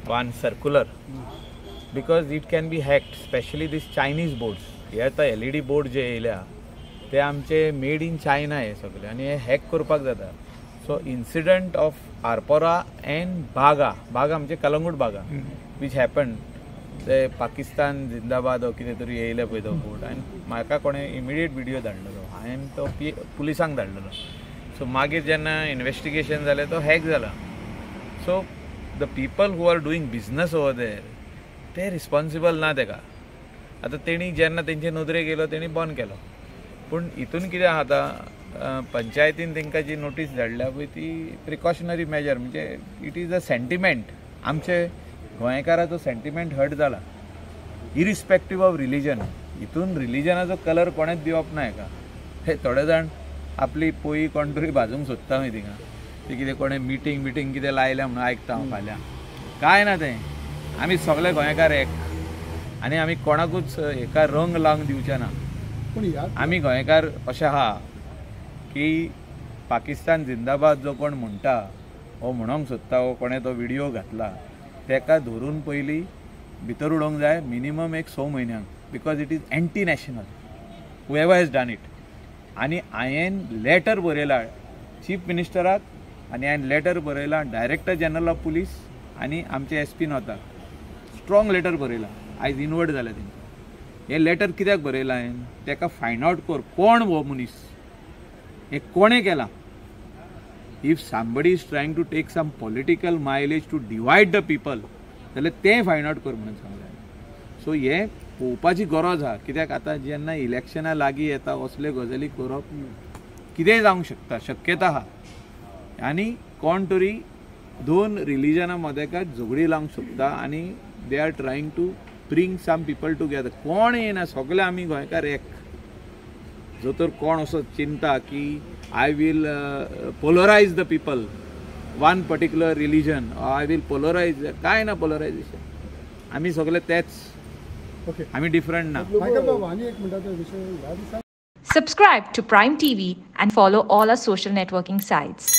one circular because it can be hacked, especially these Chinese boards. हे आता LED board जे येयल्या ते आमचे मेड इन चायना हे सगळे आनी हे हॅक करपाक जाता. So incident of Arpora end बागा आमचे कलंगूट बागा वीच हॅपन ते पाकिस्तान जिंदाबाद कितें तरी येयले पळय तो बोर्ड आनी म्हाका कोणें इमिडिएट व्हिडिओ धाडलेलो, हांवें तो पुलिसांक धाडलेलो. सो मागीर जेन्ना इन्वेस्टिगेशन जालें तो हॅक जाला. So the people who are doing business over there ते रिस्पॉन्सिबल ना तेका. आतां तेणी जेन्ना तेंचे नदरेक येयलो तेणी बंद केलो, पूण हितून कितें आतां पंचायतीन तेंकां जी नोटीस धाडल्या पळय ती प्रिकॉशनरी मेजर, म्हणजे इट इज अ सेंटिमेंट. आमचे गोंयकाराचो सेंटिमेंट हर्ट जाला इरिस्पेक्टीव ऑफ रिलीजन. हितून रिलीजनाचो कलर कोणेच दिवप ना हेका. हे थोडे जाण आपली पोई कोण तरी भाजूंक सोदता मागीर थिंगा ते कितें कोणें मिटींग कितें लायल्या म्हणून आयकता हांव फाल्यां. कांय ना तें, आमी सगळे गोंयकार एक आनी आमी कोणाकूच हेका रंग लावंक दिवचे ना. आमी गोंयकार अशें आहा की पाकिस्तान जिंदाबाद जो कोण म्हणटा हो म्हणूंक सोदता, हो कोणें तो व्हिडिओ घातला तेका धरून पयलीं भितर उडोवंक जाय मिनिमम एक 6 म्हयन्यांक, because it is anti national whoever has done it. आनी हांवें लेटर बरयला चीफ मिनिस्टराक आनी हांवें लेटर बरयला डायरेक्टर जनरल ऑफ पुलीस आनी आमचे SP नोता. स्ट्रॉंग लेटर बरयला, आयज इनवर्ट जाल्या तेंकां. हें लेटर कित्याक बरयलां हांवें, तेका फायंड आवट कर कोण हो मनीस, हे कोणें केलां. If somebody is trying to take some political mileage to divide the people जाल्यार तें फायंड आवट कर म्हणून सांगलें. सो हें पळोवपाची गरज आहा, कित्याक आतां जेन्ना इलेक्शनां लागीं येता असले गजाली करप कितेंय जावंक शकता, शक्यता आहा. आनी कोण तरी 2 रिलीजना मदें झगडी लावंक सोदता आनी they are trying to bring some people together. कोण येना, सगळे आमी गोंयकार एक. जो तर कोण असो चिंता की I will polarise the people one particular religion, I will polarise, काय ना पोलरायजेशन. आमी सगळे तेच, आमी डिफरंट ना. Subscribe to Prime TV and follow all our social networking sites.